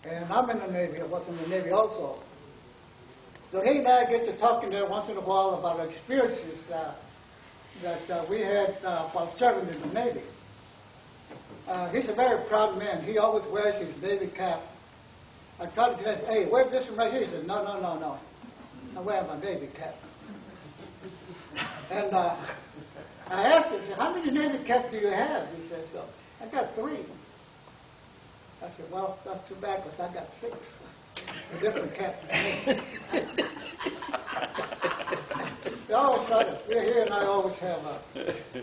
And I'm in the Navy. I was in the Navy also. So he and I get to talking there once in a while about our experiences that we had while serving in the Navy. He's a very proud man. He always wears his Navy cap. I tried to get him, hey, wear this one right here. He said, no, no, no, no. I wear my Navy cap. And I asked him, I said, how many Navy caps do you have? He said, so I got 3. I said, well, that's too bad because I got 6 different caps. We always try to, we're here and I always have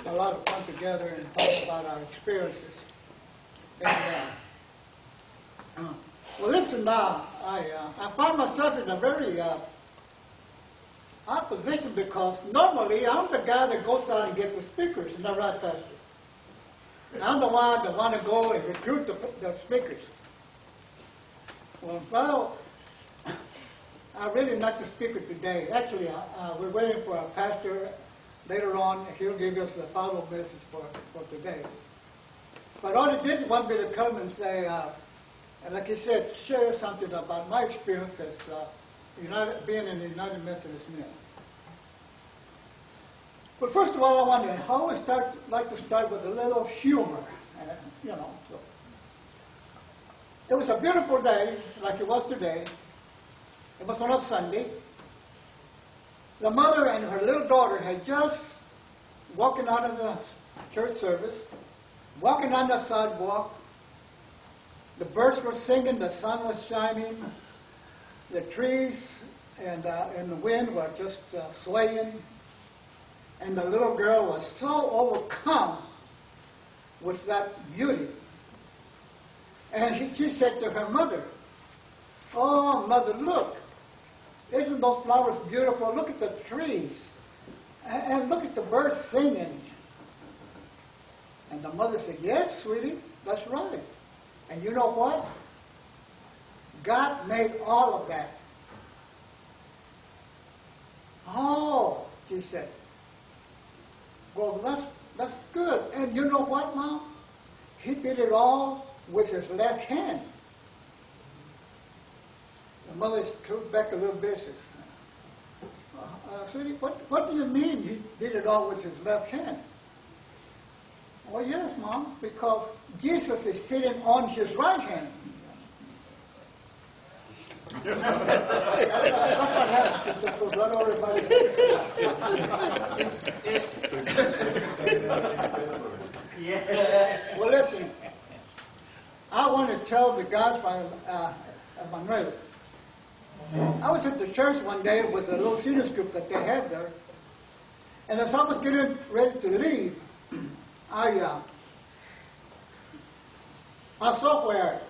a lot of fun together and talk about our experiences. And, well, listen now, I find myself in a very odd position because normally I'm the guy that goes out and gets the speakers, isn't that right, Pastor? I'm the one that want to go and recruit the speakers. Well, I'm really not the speaker today. Actually, we're waiting for our pastor later on. He'll give us the final message for today. But all he did want me to come and say, and like he said, share something about my experience as being in the United Methodist Men. But first of all, I always like to start with a little humor, So. It was a beautiful day, like it was today. It was on a Sunday. The mother and her little daughter had just walking out of the church service, walking on the sidewalk. The birds were singing, the sun was shining, the trees and the wind were just swaying. And the little girl was so overcome with that beauty. And she said to her mother, oh, mother, look, isn't those flowers beautiful? Look at the trees. And look at the birds singing. And the mother said, yes, sweetie, that's right. And you know what? God made all of that. Oh, she said. Well, that's good. And you know what, Mom? He did it all with his left hand. The mother stood back a little bit and said, sweetie, what do you mean he did it all with his left hand? Oh, yes, Mom, because Jesus is sitting on his right hand. That's what happens. It just goes right over everybody's head. Well, listen, I want to tell the guys of Manuel. I was at the church one day with a little seniors group that they have there, and as I was getting ready to leave, I saw where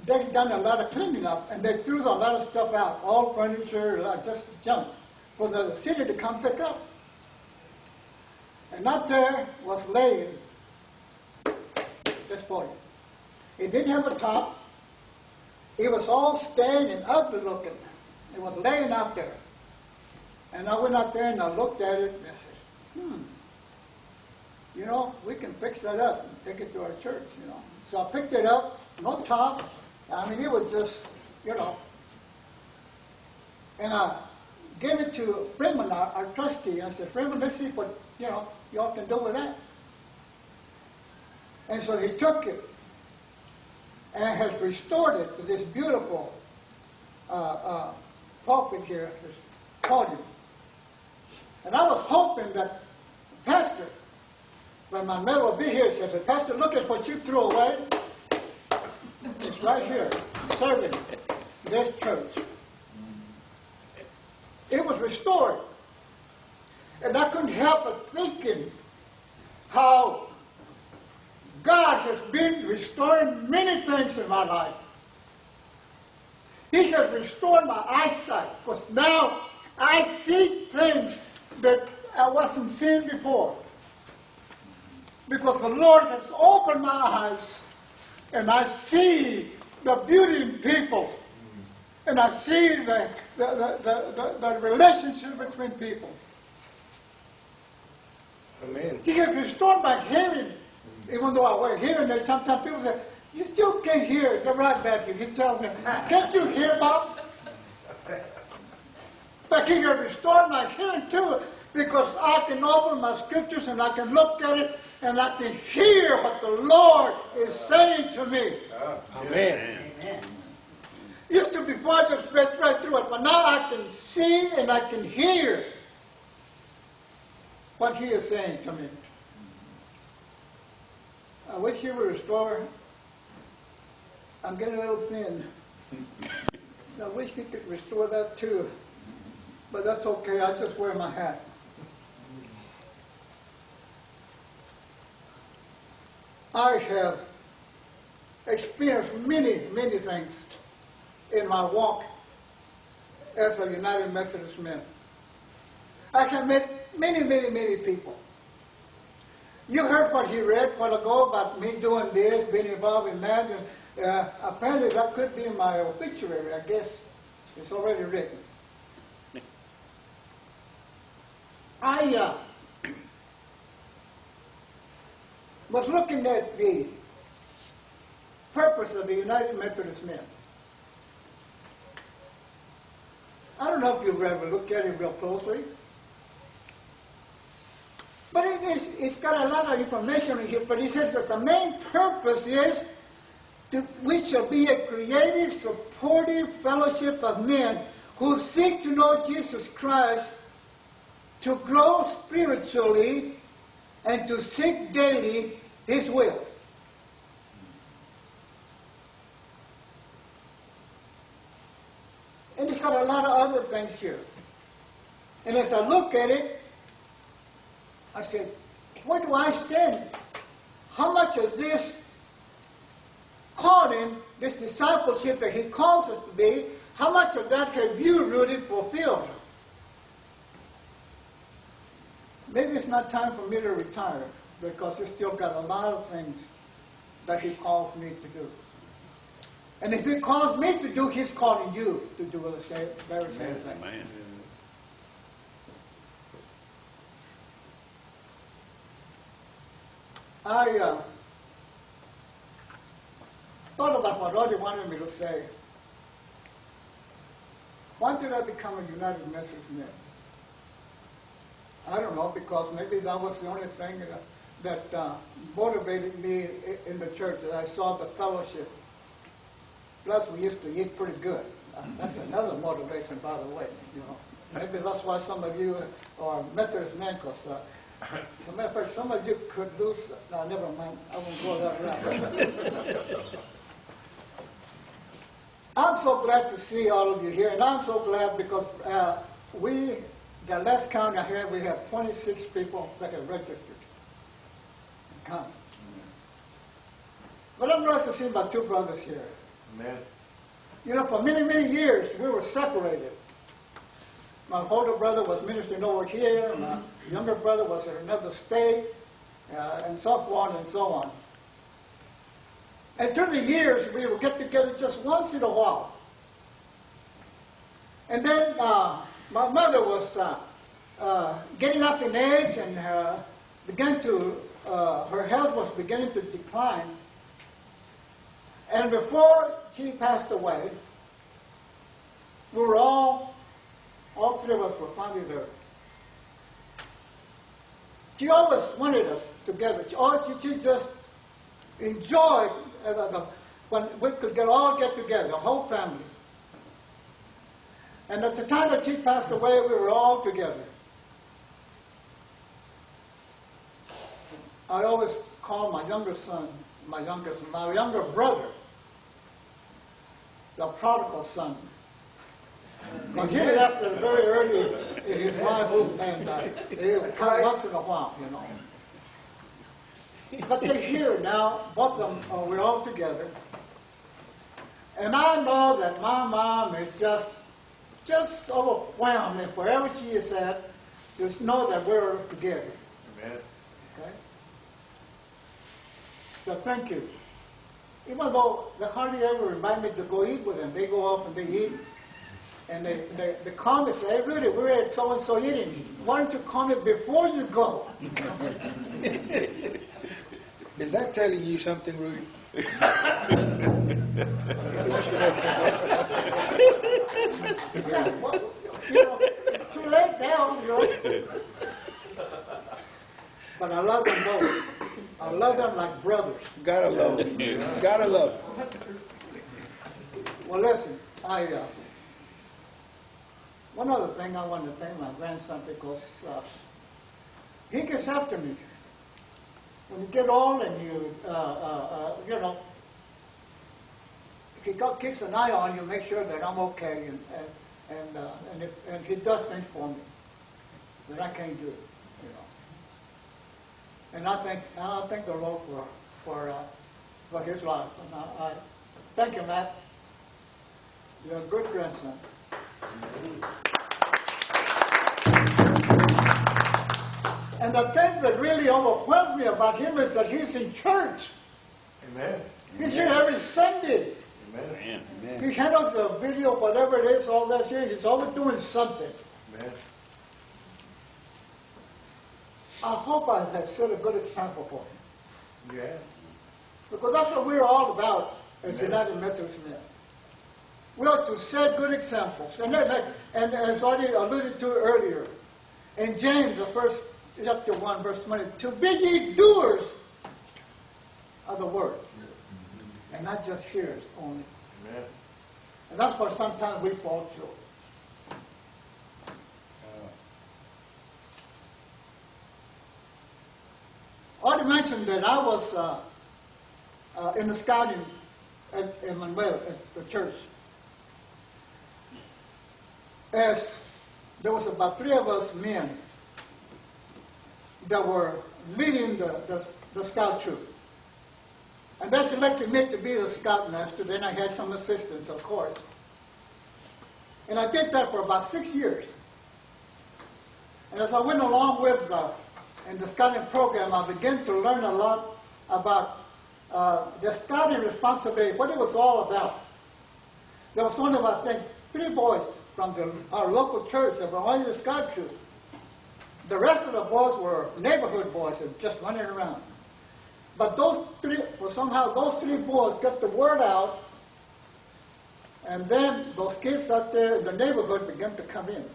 they'd done a lot of cleaning up, and they threw a lot of stuff out, all furniture, just junk, for the city to come pick up. And out there was laying this boy. It didn't have a top. It was all stained and ugly looking. It was laying out there. And I went out there and I looked at it and I said, we can fix that up and take it to our church, So I picked it up, no top. I mean, it was just, And I gave it to Freeman, our trustee. I said, Freeman, let's see what, y'all can do with that. And so he took it and has restored it to this beautiful pulpit here, this podium. And I was hoping that the pastor, when my medal will be here, said, Pastor, look at what you threw away. It's right here, serving this church. It was restored. And I couldn't help but thinking how God has been restoring many things in my life. He has restored my eyesight, because now I see things that I wasn't seeing before. Because the Lord has opened my eyes, and I see the beauty in people, and I see the relationship between people. Amen. He has restored my hearing. Even though I wear hearing aids, sometimes people say, You still can't hear. They're right back here. He tells me, can't you hear, Bob? But he can restore my hearing too, because I can open my scriptures and I can look at it and I can hear what the Lord is saying to me. Amen. Amen. Used to before I just read right through it, but now I can see and I can hear what he is saying to me. I wish he would restore. I'm getting a little thin. I wish he could restore that too. But that's okay. I just wear my hat. I have experienced many, many things in my walk as a United Methodist man. I have met many, many, many people. You heard what he read a while ago about me doing this, being involved in that. And, apparently that could be in my obituary. I guess it's already written. I was looking at the purpose of the United Methodist Men. I don't know if you've ever looked at it real closely, but it's got a lot of information in here. But it says that the main purpose is we shall be a creative, supportive fellowship of men who seek to know Jesus Christ, to grow spiritually, and to seek daily His will. And it's got a lot of other things here. And as I look at it, I said, where do I stand? How much of this calling, this discipleship that He calls us to be, how much of that have you, Rudy, fulfilled? Maybe it's not time for me to retire, because He's still got a lot of things that He calls me to do. And if He calls me to do, He's calling you to do the very same thing. Amen. I thought about what Rudy wanted me to say. Why did I become a United Methodist man? I don't know, because maybe that was the only thing that motivated me in the church, that I saw the fellowship. Plus, we used to eat pretty good. That's another motivation, by the way. You know, maybe that's why some of you are Methodist men, because as a matter of fact, some of you could lose. No, never mind. I won't go that route. I'm so glad to see all of you here, and I'm so glad because the last count I had, we have 26 people that have registered and come. But I'm glad to see my two brothers here. Amen. You know, for many, many years, we were separated. My older brother was ministering over here, my younger brother was in another state, and so on and so on. And through the years, we would get together just once in a while. And then my mother was getting up in age and her health was beginning to decline. And before she passed away, we were all three of us were finally there. She always wanted us together. She just enjoyed when we could all get together, the whole family. And at the time that she passed away, we were all together. I always call my younger brother, the prodigal son. Because he left very early in his life, and he would come once in a while, you know. But they're here now, both of them, we're all together. And I know that my mom is just overwhelmed, and wherever she is at, just know that we're together. Amen. Okay? So thank you. Even though they hardly ever invite me to go eat with them, they go off and they eat. And they call me and say, hey, Rudy, we're at so-and-so eating. Why don't you call me before you go? Is that telling you something, Rudy? Yeah, well, you know, it's too late now, you know. But I love them both. I love them like brothers. Gotta love him. Gotta love him. Well, listen, one other thing I want to thank my grandson because he gets after me. When you get old and you know, he keeps an eye on you, make sure that I'm okay, and he does things for me that I can't do, you know. And I thank the Lord for his life. And I thank you, Matt. You're a good grandson. And the thing that really overwhelms me about him is that he's in church. Amen. He's here every Sunday. Amen. He handles the video, whatever it is, all that shit. He's always doing something. Amen. I hope I have set a good example for him. Yeah. Because that's what we're all about as Amen. United Methodist Men. We are to set good examples. And as already alluded to earlier, in James, the first chapter 1, verse 20, to be ye doers of the word, and not just hearers only. Amen. And that's what sometimes we fall short. I already mentioned that I was in the scouting at Emmanuel, at the church. As there was about 3 of us men that were leading the scout troop. And they selected me to be the scoutmaster. Then I had some assistants, of course. And I did that for about 6 years. And as I went along with in the scouting program, I began to learn a lot about the scouting responsibility, what it was all about. There was only about, I think, 3 boys from our local church that were on the scout troop. The rest of the boys were neighborhood boys and just running around. But somehow those 3 boys got the word out, and then those kids out there in the neighborhood began to come in.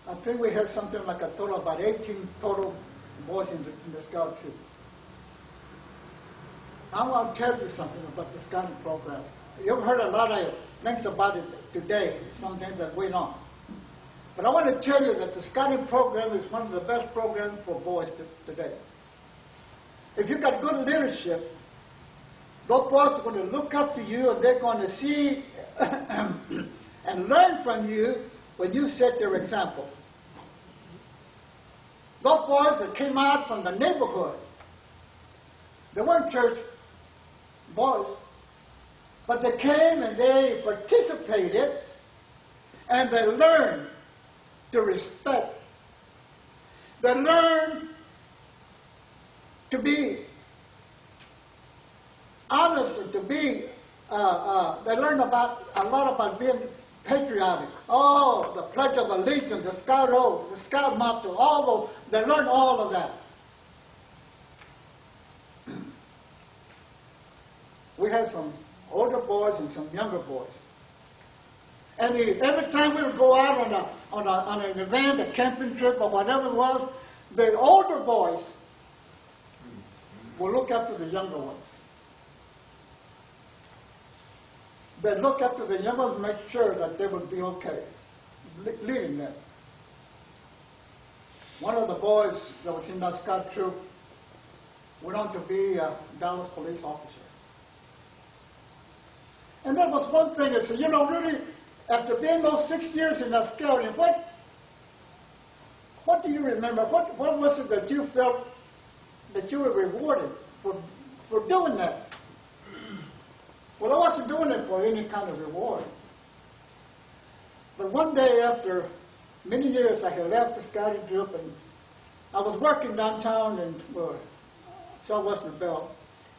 I think we had something like a total of about 18 total boys in the scout troop. I want to tell you something about the scouting program. You've heard a lot of things about it today, some things that went on. But I want to tell you that the scouting program is one of the best programs for boys today. If you've got good leadership, those boys are going to look up to you and they're going to see and learn from you when you set their example. Those boys that came out from the neighborhood, they weren't church boys, but they came and they participated and they learned to respect. They learned to be honest and to be, they learned a lot about being patriotic. Oh, the Pledge of Allegiance, the Scout Oath, the Scout Motto, all those, they learned all of that. We had some older boys and some younger boys. And every time we would go out on an event, a camping trip, or whatever it was, the older boys will look after the younger ones. They look after the younger ones and make sure that they would be okay, leading them. One of the boys that was in that scout troop went on to be a Dallas police officer. And that was one thing that said, you know, Rudy, after being those 6 years in that scouting, what do you remember? What was it that you felt that you were rewarded for doing that? Well, I wasn't doing it for any kind of reward. But one day after many years, I had left the scouting troop and I was working downtown in Southwestern Bell.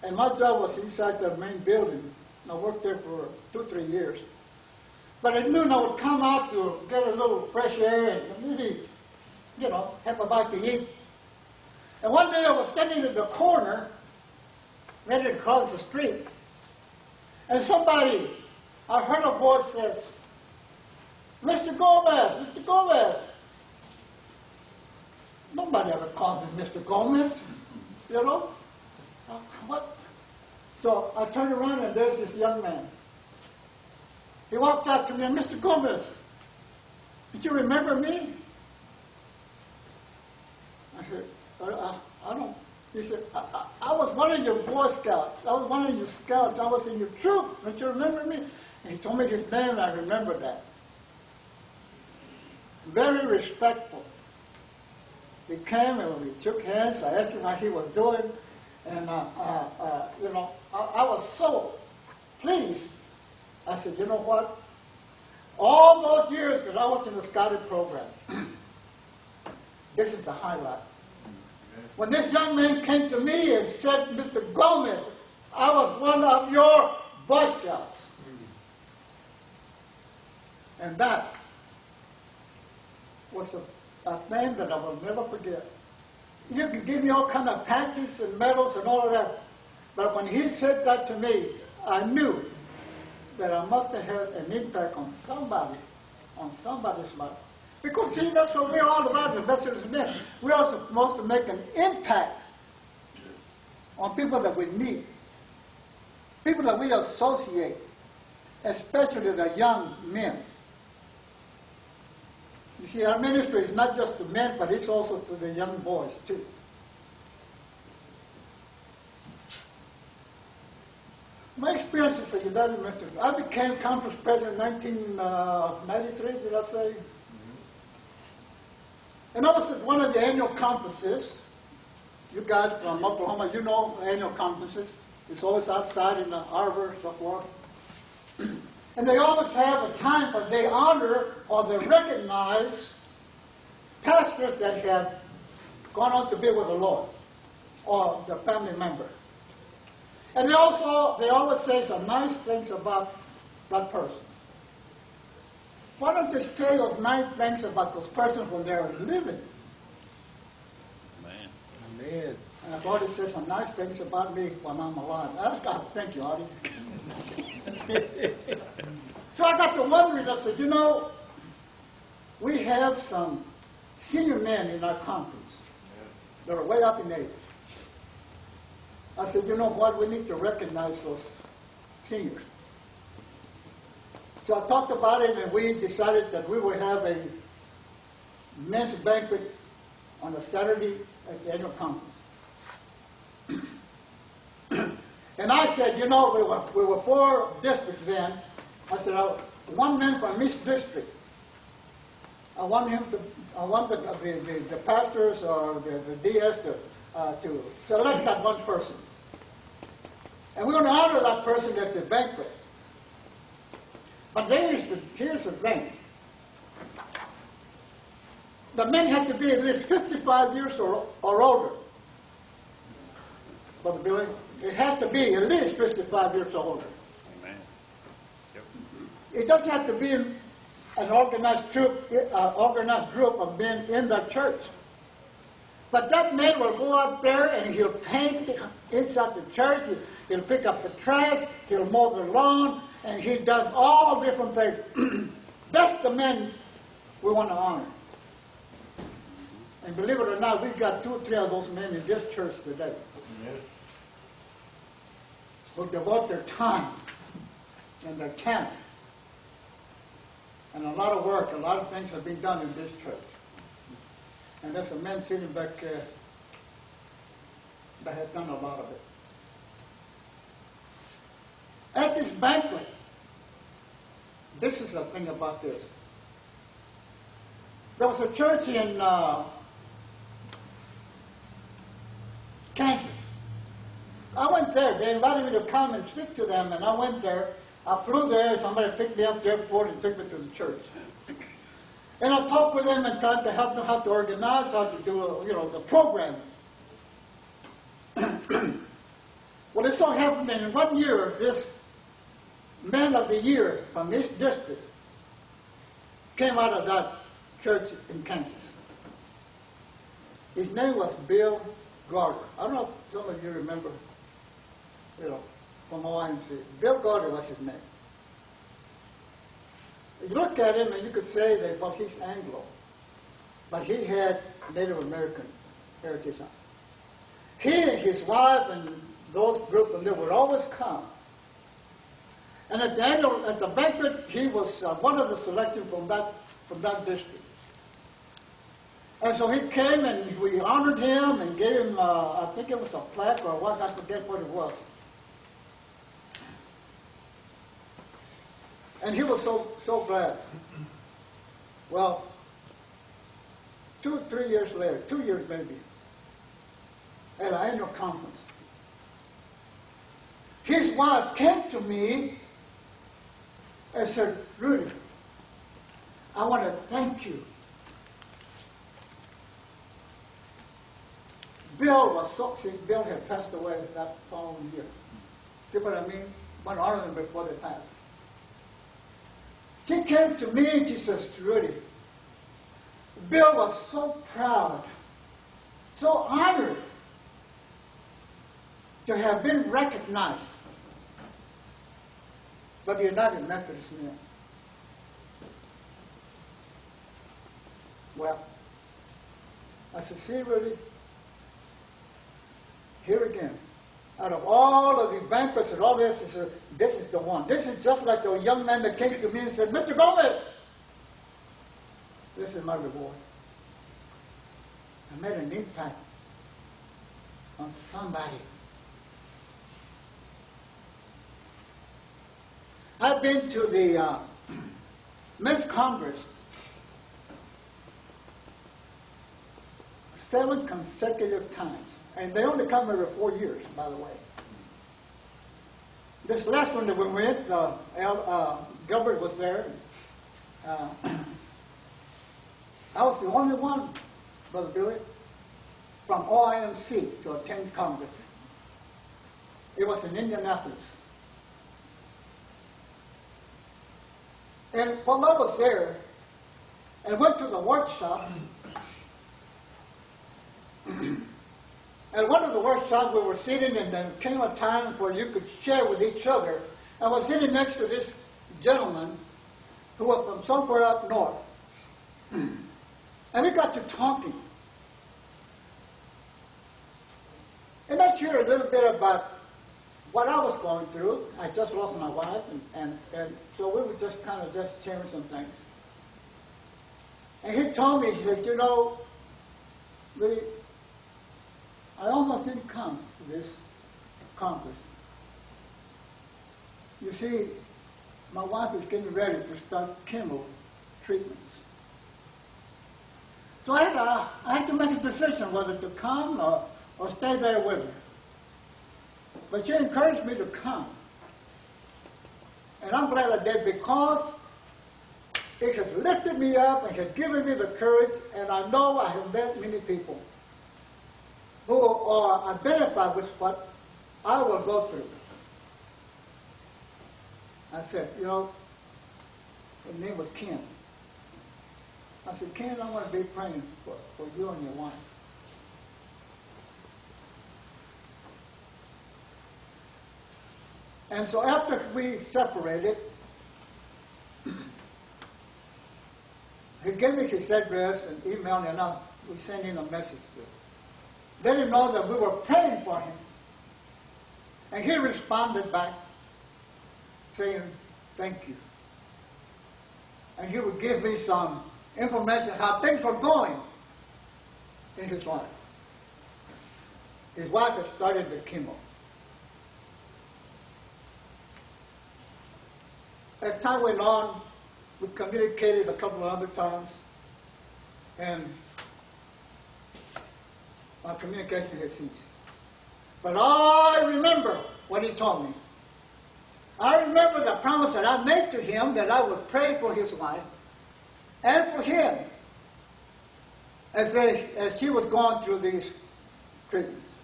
And my job was inside the main building. I worked there for 2-3 years. But at noon, I would come out to get a little fresh air and maybe, you know, have a bite to eat. And one day I was standing in the corner, ready to cross the street. And somebody, I heard a voice says, Mr. Gomez, Mr. Gomez. Nobody ever called me Mr. Gomez, you know? What? So I turned around and there's this young man. He walked out to me and, Mr. Gomez, did you remember me? I said, I don't. He said, I was one of your Boy Scouts. I was one of your scouts. I was in your troop. Don't you remember me? And he told me his name, and I remember that. Very respectful. He came and we shook hands. I asked him how he was doing. And, you know, I was so pleased. I said, you know what? All those years that I was in the Scouting program, this is the highlight. When this young man came to me and said, Mr. Gomez, I was one of your Boy Scouts. And that was a thing that I will never forget. You can give me all kind of patches and medals and all of that, but when he said that to me, I knew that I must have had an impact on somebody's life. Because, see, that's what we're all about, the Methodist men. We're all supposed to make an impact on people that we meet, people that we associate, especially the young men. You see, our ministry is not just to men, but it's also to the young boys, too. My experience as a United Methodist, I became conference president in 1993, did I say? And I was at one of the annual conferences. You guys from Oklahoma, you know annual conferences. It's always outside in the arbor, so forth. And they always have a time where they honor or they recognize pastors that have gone on to be with the Lord or their family member. And they always say some nice things about that person. Why don't they say those nice things about those persons when they're living? Amen. Amen. And I've already said some nice things about me when I'm alive. Thank you, Artie. So I got to wondering, I said, you know, we have some senior men in our conference that are way up in age. I said, you know what, we need to recognize those seniors. So I talked about it, and we decided that we would have a men's banquet on a Saturday at the annual conference. And I said, you know, we were 4 districts then. I said, one man from each district. I want the pastors or the DS to select that one person. And we're going to honor that person at the banquet. But here's the thing. The men had to be at least 55 years or older. Brother Billy, it has to be at least 55 years or older. Amen. Yep. It doesn't have to be an organized group of men in the church. But that man will go out there and he'll paint inside the church. He'll pick up the trash. He'll mow the lawn. And he does all different things. That's the men we want to honor. And believe it or not, we've got 2 or 3 of those men in this church today. Yes. Who devote their time and their talent. And a lot of work, a lot of things have been done in this church. And there's some men sitting back that have done a lot of it. At this banquet, this is the thing about this. There was a church in Kansas. I went there. They invited me to come and speak to them, and I went there. I flew there. Somebody picked me up at the airport and took me to the church. And I talked with them and tried to help them how to organize, how to do, the program. Well, it so happened that in 1 year, this man of the year from this district came out of that church in Kansas. His name was Bill Gardner. I don't know if some of you remember from OIMC. Bill Gordon was his name. You look at him and you could say that, well, he's Anglo, but he had Native American heritage on. He and his wife and those group of them would always come. And at the banquet, he was one of the selected from that district. And so he came and we honored him and gave him, I think it was a plaque or was, I forget what it was. And he was so glad. Well, 2 or 3 years later, 2 years maybe, at our annual conference, his wife came to me and said, Rudy, I want to thank you. Bill had passed away that following year. See what I mean? I want to honor them before they passed. She came to me and she says, Rudy, Bill was so proud, so honored to have been recognized by the United Methodist Men. Well, I said, see, Rudy, here again, out of all of the banquets and all this, this is the one. This is just like the young man that came to me and said, Mr. Gomez, this is my reward. I made an impact on somebody. I've been to the Men's Congress 7 consecutive times. And they only come every 4 years, by the way. This last one that we went, Gilbert was there. I was the only one, Brother Billy, from OIMC to attend Congress. It was in Indianapolis. And while I was there, and went to the workshops, at one of the workshops we were sitting, and there came a time where you could share with each other. I was sitting next to this gentleman who was from somewhere up north. And we got to talking. And I shared a little bit about what I was going through. I just lost my wife, and so we were just kind of just sharing some things. And he told me, he says, you know, really, I almost didn't come to this conference. You see, my wife is getting ready to start chemo treatments. So I had to make a decision whether to come or stay there with her. But she encouraged me to come. And I'm glad I did, because it has lifted me up and has given me the courage, and I know I have met many people who are identified with what I will go through. I said, you know, her name was Ken. I said, Ken, I want to be praying for you and your wife. And so after we separated, he gave me his address and emailed me, and we sent in a message to him. Let him know that we were praying for him. And he responded back saying, thank you. And he would give me some information how things were going in his life. His wife had started the chemo. As time went on, we communicated a couple of other times, and our communication had ceased. But I remember what he told me. I remember the promise that I made to him that I would pray for his wife and for him as she was going through these treatments.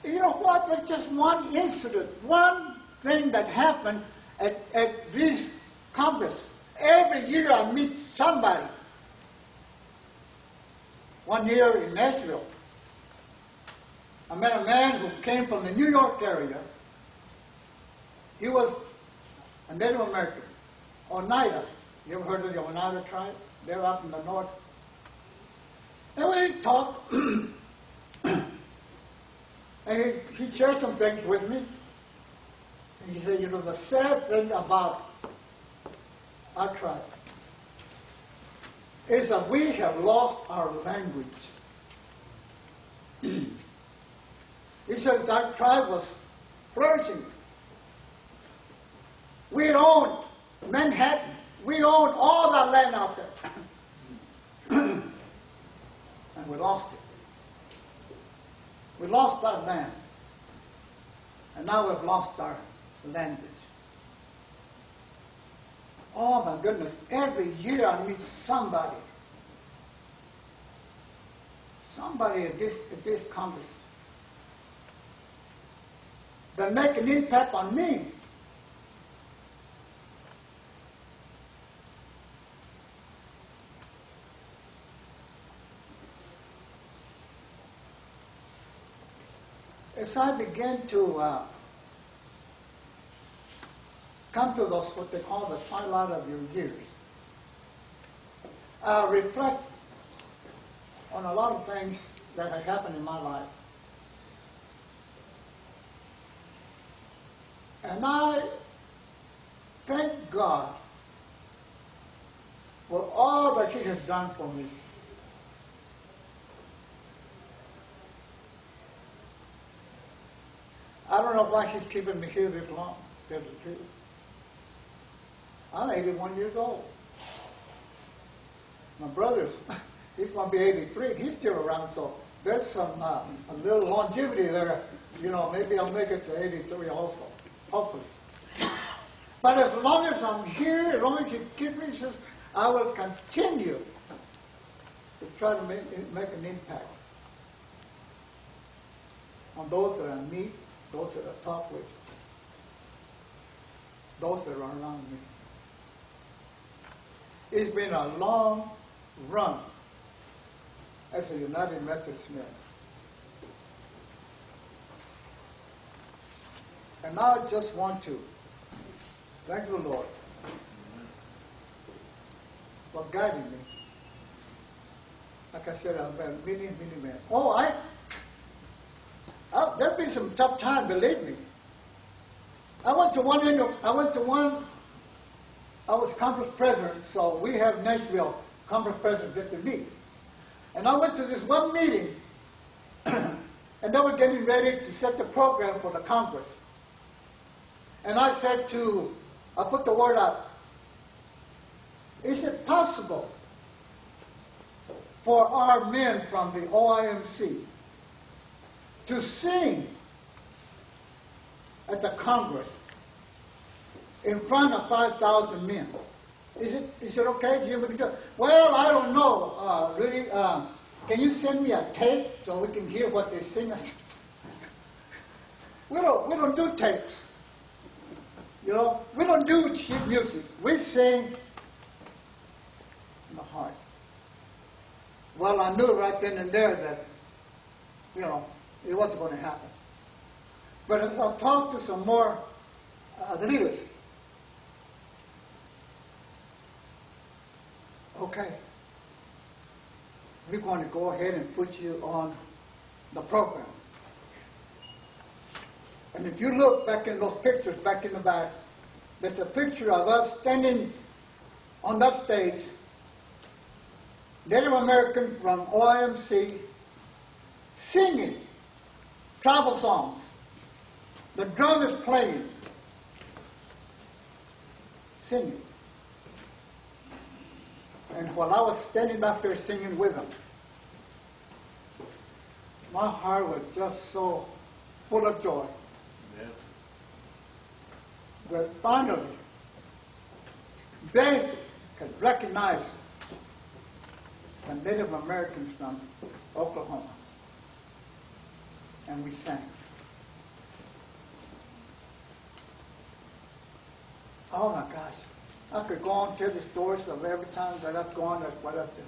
You know what? There's just one incident, one thing that happened at this congress. Every year I meet somebody. One year in Nashville, I met a man who came from the New York area. He was a Native American, Oneida. You ever heard of the Oneida tribe? They're up in the north. And we talked, and he shared some things with me. And he said, you know, the sad thing about our tribe is that we have lost our language. He says our tribe was flourishing. We owned Manhattan. We owned all that land out there. And we lost it. We lost our land. And now we've lost our language. Oh my goodness, every year I meet somebody at this Congress that make an impact on me. As I began to come to those, what they call the twilight of your years, I reflect on a lot of things that have happened in my life. And I thank God for all that He has done for me. I don't know why He's keeping me here this long. There's the truth. I'm 81 years old. My brother's, he's going to be 83. He's still around, so there's some a little longevity there. You know, maybe I'll make it to 83 also, hopefully. But as long as I'm here, as long as He keeps me, He says, I will continue to try to make an impact on those that I meet, those that I talk with, those that are around me. It's been a long run as a United Methodist man. And now I just want to thank the Lord for guiding me. Like I said, I've met many, many men. Oh, there've been some tough times, believe me. I was conference president, so we have Nashville conference president get to meet. And I went to this one meeting, and they were getting ready to set the program for the conference. And I put the word out. Is it possible for our men from the OIMC to sing at the Congress in front of 5,000 men? Is it okay, Jim? We can do it. Well, I don't know, Rudy. Can you send me a tape so we can hear what they sing us? We don't do tapes. You know, we don't do sheet music. We sing in the heart. Well, I knew right then and there that, you know, it wasn't going to happen. But as I talked to some more leaders, okay, we're going to go ahead and put you on the program. And if you look back in those pictures, back in the back, there's a picture of us standing on that stage, Native American from OIMC, singing tribal songs. The drum is playing, singing. And while I was standing back there singing with them, my heart was just so full of joy. Yeah. That finally, they could recognize the Native Americans from Oklahoma. And we sang. Oh my gosh. I could go on and tell the stories of every time that I've gone, what I've done.